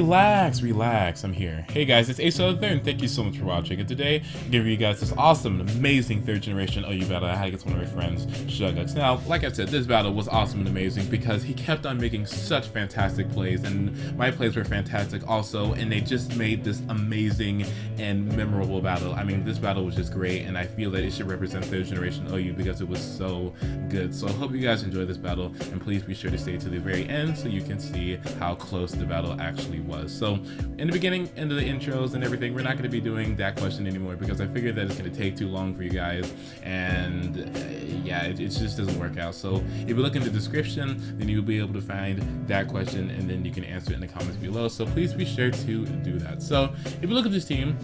Relax, I'm here. Hey guys, it's Ace out there, and thank you so much for watching. And today, I'm giving you guys this awesome and amazing 3rd generation OU battle I had against one of my friends, Schogux. Now, like I said, this battle was awesome and amazing because he kept on making such fantastic plays, and my plays were fantastic also, and they just made this amazing and memorable battle. I mean, this battle was just great, and I feel that it should represent 3rd generation OU because it was so good. So I hope you guys enjoy this battle, and please be sure to stay to the very end so you can see how close the battle actually was. So in the beginning, into the intros and everything, we're not going to be doing that question anymore because I figured that it's going to take too long for you guys, and yeah, it just doesn't work out. So if you look in the description, then you'll be able to find that question, and then you can answer it in the comments below. So please be sure to do that. So if you look at this team,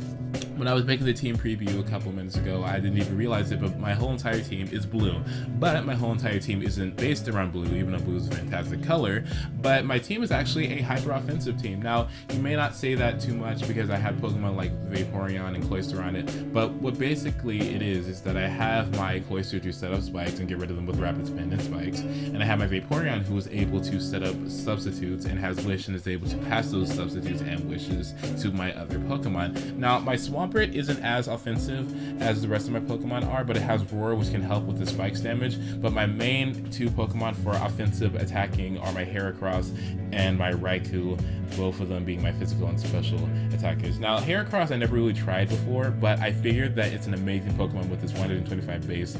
when I was making the team preview a couple minutes ago, I didn't even realize it, but my whole entire team is blue. But my whole entire team isn't based around blue, even though blue is a fantastic color. But my team is actually a hyper-offensive team. Now, you may not say that too much because I have Pokemon like Vaporeon and Cloyster on it, but what basically it is that I have my Cloyster to set up spikes and get rid of them with Rapid Spin and spikes, and I have my Vaporeon who is able to set up substitutes and has Wish and is able to pass those substitutes and wishes to my other Pokemon. Now, my Swampert isn't as offensive as the rest of my Pokemon are, but it has Roar, which can help with the spikes damage. But my main 2 Pokemon for offensive attacking are my Heracross and my Raikou, both of them being my physical and special attackers. Now, Heracross I never really tried before, but I figured that it's an amazing Pokemon with its 125 base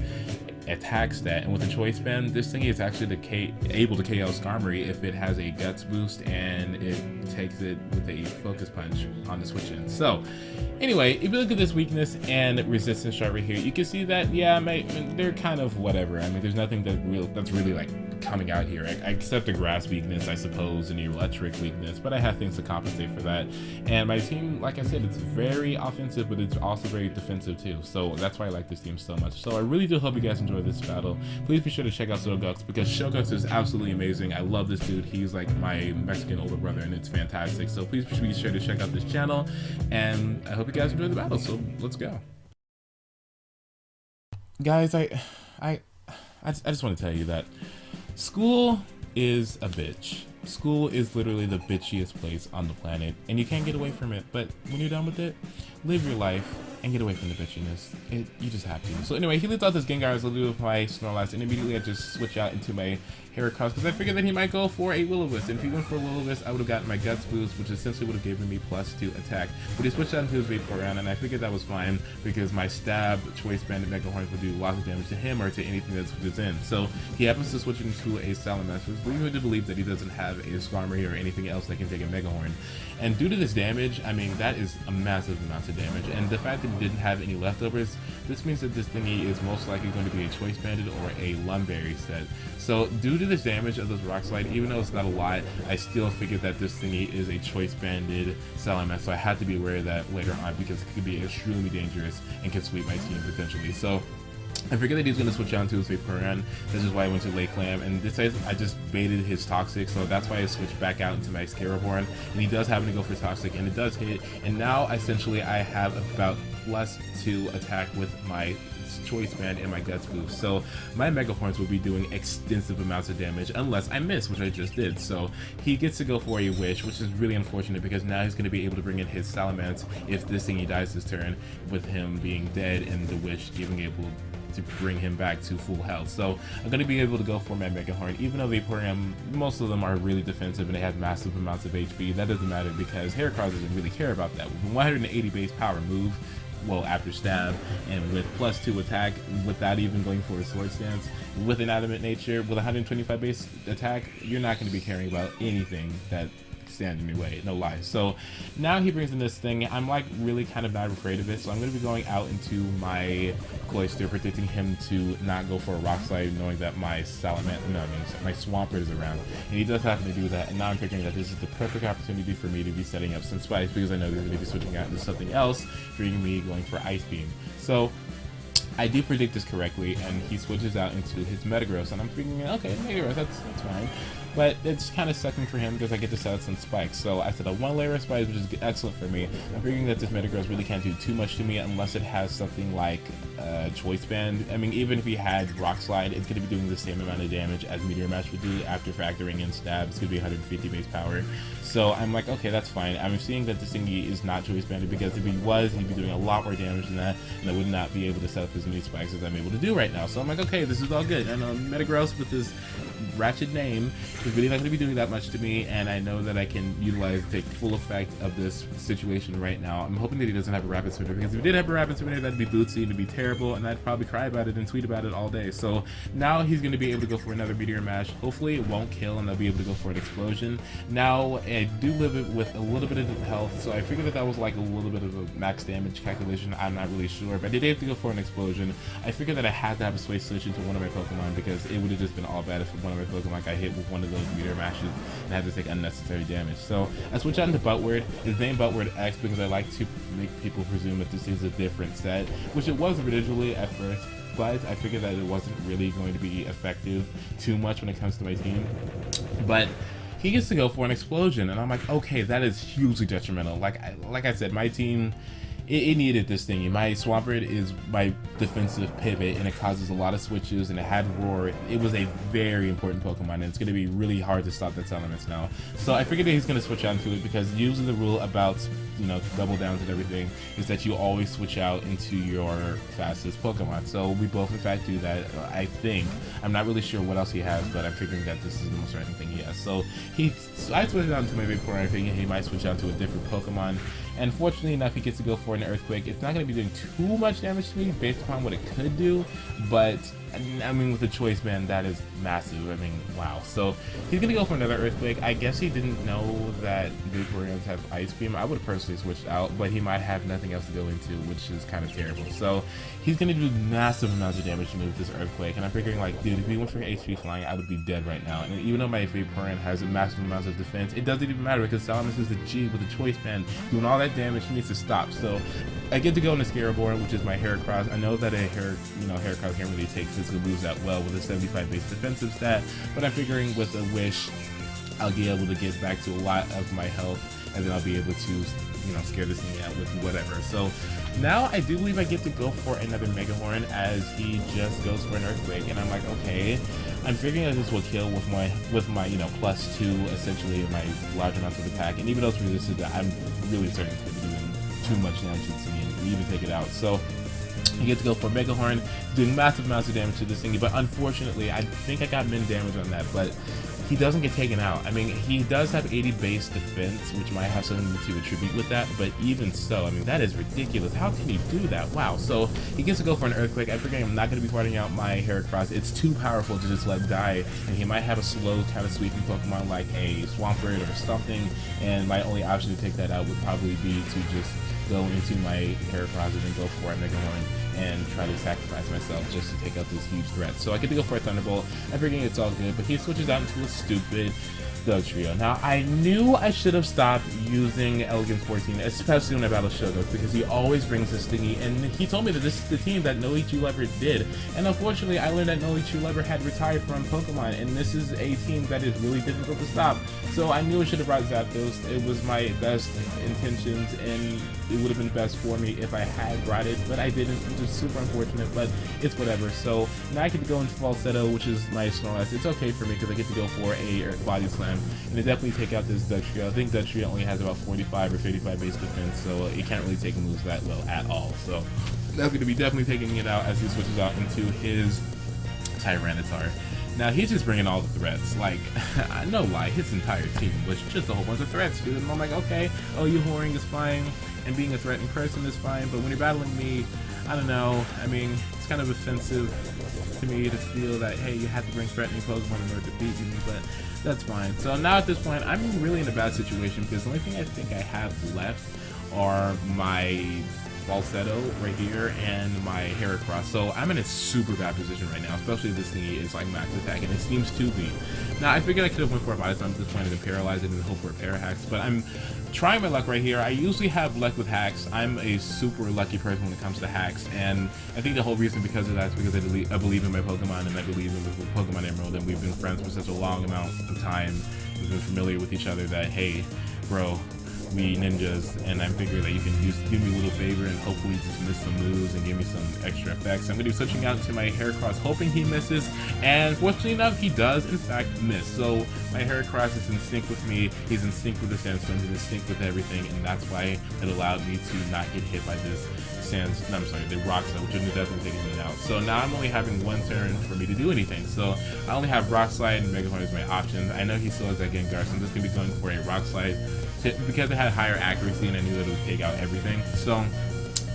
attack stat, and with the choice band, this thing is actually able to KO Skarmory if it has a guts boost and it takes it with a focus punch on the switch in. So anyway, if you look at this weakness and resistance chart right here, you can see that they're kind of whatever. I mean, there's nothing that's really like coming out here. I accept the grass weakness, I suppose, and the electric weakness, but I have things to compensate for that. And my team, like I said, it's very offensive, but it's also very defensive too. So that's why I like this team so much. So I really do hope you guys enjoy this battle. Please be sure to check out Schogux because Schogux is absolutely amazing. I love this dude. He's like my Mexican older brother, and it's fantastic. So please be sure to check out this channel, and I hope you guys enjoy the battle. So let's go. Guys, I just want to tell you that school is a bitch. School is literally the bitchiest place on the planet, and you can't get away from it. But when you're done with it, live your life and get away from the bitchiness. You just have to. So anyway, he leads out this Gengar as I do with my Snorlax, and immediately I just switch out into my Heracross because I figured that he might go for a Will-O-Wisp. And if he went for a Will-O-Wisp, I would have gotten my Guts boost, which essentially would have given me +2 attack. But he switched out into his Vaporeon, and I figured that was fine because my Stab, Choice Band, and Megahorns would do lots of damage to him or to anything that's in. So he happens to switch into a Salamence, leading me to believe that he doesn't have a Skarmory or anything else that can take a Megahorn. And due to this damage, I mean, that is a massive amount of damage. And the fact that he didn't have any leftovers, this means that this thingy is most likely going to be a Choice Banded or a Lumberry set. So due to this damage of this Rock Slide, even though it's not a lot, I still figured that this thingy is a Choice Banded Salamence. So I had to be aware of that later on because it could be extremely dangerous and can sweep my team potentially. So I figured that he was going to switch on to his Vaporeon. This is why I went to Lake Clam, and this is, I just baited his Toxic, so that's why I switched back out into my Scaraborn, and he does happen to go for Toxic, and it does hit, and now essentially I have about +2 attack with my Choice Band and my Guts boost. So my Megahorns will be doing extensive amounts of damage unless I miss, which I just did. So he gets to go for a Wish, which is really unfortunate because now he's going to be able to bring in his Salamence if this thingy dies this turn, with him being dead and the Wish being able to bring him back to full health. So I'm going to be able to go for my Megahorn, even though Vaporeon, most of them are really defensive and they have massive amounts of HP. That doesn't matter because Heracross doesn't really care about that. With 180 base power move, well, after Stab, and with +2 attack, without even going for a Sword Stance, with an Adamant nature, with 125 base attack, you're not going to be caring about anything that stands in your way, no lies. So now he brings in this thing. I'm like really kind of not afraid of it, so I'm going to be going out into my Cloyster, predicting him to not go for a Rock Slide, knowing that my my Swampert is around, and he does happen to do that. And now I'm figuring that this is the perfect opportunity for me to be setting up some spikes because I know they're going to be switching out into something else, bringing me going for Ice Beam. So I do predict this correctly, and he switches out into his Metagross, and I'm thinking, okay, Metagross, that's fine. but it's kind of sucking for him because I get to set out some spikes. So I set a 1 layer of spikes, which is excellent for me. I'm figuring that this Metagross really can't do too much to me unless it has something like Choice Band. I mean, even if he had Rock Slide, it's going to be doing the same amount of damage as Meteor Mash would do after factoring in stab. It's going to be 150 base power. So I'm like, okay, that's fine. I'm seeing that this thingy is not Choice Banded because if he was, he'd be doing a lot more damage than that, and I would not be able to set up as many spikes as I'm able to do right now. So I'm like, okay, this is all good. And Metagross with this ratchet name is really not going to be doing that much to me, and I know that I can utilize, take full effect of this situation right now. I'm hoping that he doesn't have a Rapid Spinner, because if he did have a Rapid Spinner, that'd be bootsy and it'd be terrible, and I'd probably cry about it and tweet about it all day. So now he's going to be able to go for another Meteor Mash. Hopefully it won't kill, and I'll be able to go for an Explosion. Now I do live it with a little bit of health, so I figured that that was like a little bit of a max damage calculation. I'm not really sure, but I did have to go for an Explosion. I figured that I had to have a Sway Switch into one of my Pokemon because it would have just been all bad if one of my Pokemon got hit with one of those Meteor Mashes and had to take unnecessary damage. So I switched out into Buttword. It's named Buttword X because I like to make people presume that this is a different set, which it was originally at first, but I figured that it wasn't really going to be effective too much when it comes to my team. But he gets to go for an Explosion, and I'm like, okay, that is hugely detrimental. Like I said, my team, it needed this thingy. My Swampert is my defensive pivot, and it causes a lot of switches, and it had Roar. It was a very important Pokemon, and it's going to be really hard to stop that Elements now. So I figured that he's going to switch out into it, because usually the rule about, you know, double downs and everything is that you always switch out into your fastest Pokemon. So we both in fact do that, I think. I'm not really sure what else he has, but I'm figuring that this is the most random thing he has. So I switched out into my Vaporeon. I think he might switch out to a different Pokemon. And fortunately enough, he gets to go for an Earthquake. It's not going to be doing too much damage to me based upon what it could do, but I mean, with the Choice Band, that is massive. I mean, wow. So he's going to go for another Earthquake. I guess he didn't know that Vaporeons have Ice Beam. I would have personally switched out, but he might have nothing else to go into, which is kind of terrible. So he's going to do massive amounts of damage to me with this Earthquake, and I'm figuring, like, dude, if he went for HP Flying, I would be dead right now. And even though my Vaporeon has massive amounts of defense, it doesn't even matter because Salamence is a G with a Choice Band doing all that damage. He needs to stop. So I get to go into Scarabor, which is my Heracross. I know that Heracross can't really take physical moves that well with a 75 base defensive stat, but I'm figuring with a Wish, I'll be able to get back to a lot of my health, and then I'll be able to, you know, scare this thing out with whatever. So now I do believe I get to go for another Megahorn as he just goes for an Earthquake, and I'm like, okay, I'm figuring that this will kill with my you know, +2 essentially of my large amounts of attack, and even though it's resisted, I'm really certain it's going to be doing too much damage to the and even take it out. So you get to go for Megahorn, doing massive amounts of damage to this thingy, but unfortunately, I think I got min damage on that, but he doesn't get taken out. I mean, he does have 80 base defense, which might have something to attribute with that, but even so, I mean, that is ridiculous. How can he do that? Wow. So he gets to go for an Earthquake. I figure I'm not going to be parting out my Heracross. It's too powerful to just let die, and he might have a slow kind of sweeping Pokemon like a Swampert or something, and my only option to take that out would probably be to just go into my Heracross and then go for a Megahorn and try to sacrifice myself just to take out this huge threat. So I get to go for a Thunderbolt. I'm figuring it's all good, but he switches out into a stupid Thug Trio. Now, I knew I should have stopped using Elegance 14, especially when I battle Schogux, because he always brings this thingy, and he told me that this is the team that No True Lever did, and unfortunately, I learned that No True Lever had retired from Pokemon, and this is a team that is really difficult to stop, so I knew I should have brought Zapdos. It was my best intentions, and it would have been best for me if I had brought it, but I didn't, which is super unfortunate, but it's whatever. So now I get to go into Falsetto, which is my Snorlax. It's okay for me, because I get to go for a Body Slam, and to definitely take out this Dugtrio. I think Dugtrio only has about 45 or 55 base defense, so it can't really take moves that well at all. So that's going to be definitely taking it out as he switches out into his Tyranitar. Now he's just bringing all the threats, like, no lie, his entire team was just a whole bunch of threats, dude. And I'm like, okay, oh, you whoring is fine, and being a threatening person is fine, but when you're battling me, I don't know, I mean, it's kind of offensive to me to feel that, hey, you have to bring threatening Pokemon in order to beat me, but that's fine. So now at this point, I'm really in a bad situation, because the only thing I think I have left are my Falsetto right here and my Heracross. So I'm in a super bad position right now, especially this thingy is like max attack and it seems to be. Now I figured I could have went for a body slam at this point and paralyzed it and hope for a pair of hacks, but I'm trying my luck right here. I usually have luck with hacks. I'm a super lucky person when it comes to hacks, and I think the whole reason because of that is because I believe in my Pokemon and I believe in Pokemon Emerald, and we've been friends for such a long amount of time. We've been familiar with each other that, hey, bro, we ninjas, and I'm figuring that you can just give me a little favor and hopefully just miss some moves and give me some extra effects. I'm going to be switching out to my Heracross, hoping he misses, and fortunately enough, he does in fact miss. So my Heracross is in sync with me, he's in sync with the Sandstorm, he's in sync with everything, and that's why it allowed me to not get hit by this the Rock Slide, which is definitely taking me out. So now I'm only having one turn for me to do anything. So I only have Rock Slide and Megahorn as my options. I know he still has that Gengar, so I'm just going to be going for a Rock Slide because it had higher accuracy and I knew that it would take out everything. So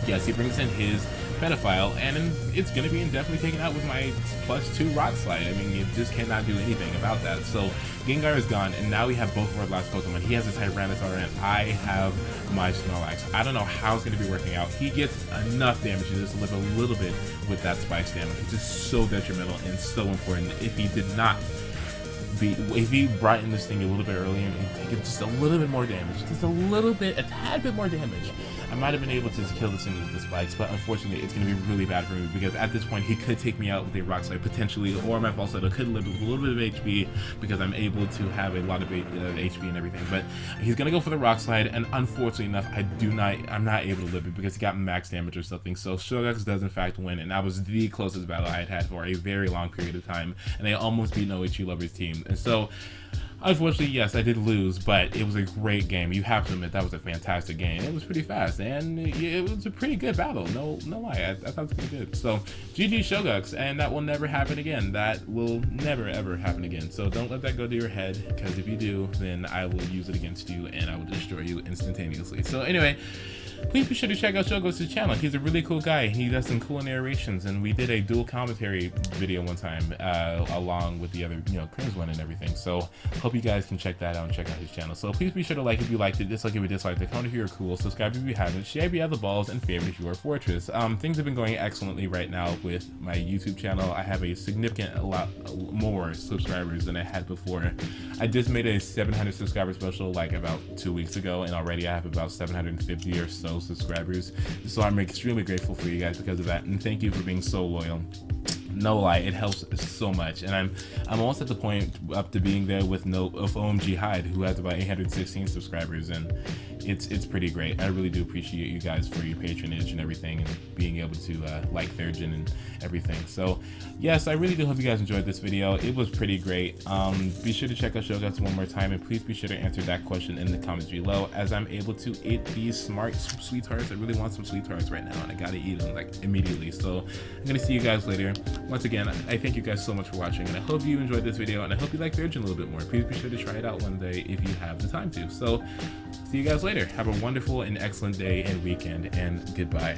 yes, he brings in his Pedophile, and it's going to be indefinitely taken out with my +2 Rock Slide. I mean, you just cannot do anything about that. So Gengar is gone, and now we have both of our last Pokemon. He has a Tyrannosaur, and I have my Snorlax. I don't know how it's going to be working out. He gets enough damage to just live a little bit with that Spike damage, which is so detrimental and so important. If he did not if he brought in this thing a little bit earlier and taken just a little bit more damage, just a tad bit more damage, I might have been able to kill this thing with the spikes, but unfortunately it's going to be really bad for me because at this point he could take me out with a Rock Slide potentially, or my Falsetto could live with a little bit of HP because I'm able to have a lot of HP and everything, but he's going to go for the Rock Slide, and unfortunately enough I'm not able to live it because he got max damage or something. So Schogux does in fact win, and that was the closest battle I had for a very long period of time, and I almost beat No HU Lovers team. And so unfortunately, yes, I did lose, but it was a great game. You have to admit that was a fantastic game. It was pretty fast, and it was a pretty good battle. No lie, I thought it was pretty good. So GG Schogux, and that will never happen again. That will never ever happen again. So don't let that go to your head, because if you do, then I will use it against you, and I will destroy you instantaneously. So anyway, please be sure to check out Schogux' channel. He's a really cool guy. He does some cool narrations, and we did a dual commentary video one time along with the other, Crim's one and everything. So hope you guys can check that out and check out his channel. So please be sure to like if you liked it, dislike if you disliked it, comment if you were cool, subscribe if you haven't, share if you have the balls, and favorite if you are Fortress. Things have been going excellently right now with my YouTube channel. I have a significant lot more subscribers than I had before. I just made a 700 subscriber special like about 2 weeks ago, and already I have about 750 or so subscribers. So I'm extremely grateful for you guys because of that, and thank you for being so loyal. No lie, it helps so much, and I'm almost at the point up to being there with OMG Hyde, who has about 816 subscribers, and it's pretty great. I really do appreciate you guys for your patronage and everything, and being able to like Thurgeon and everything. So yes, I really do hope you guys enjoyed this video. It was pretty great. Be sure to check out Schogux one more time, and please be sure to answer that question in the comments below, as I'm able to eat these smart sweethearts. I really want some sweethearts right now, and I gotta eat them like immediately. So I'm gonna see you guys later. Once again, I thank you guys so much for watching, and I hope you enjoyed this video, and I hope you like Thurgeon a little bit more. Please be sure to try it out one day if you have the time to. So see you guys later. Have a wonderful and excellent day and weekend, and goodbye.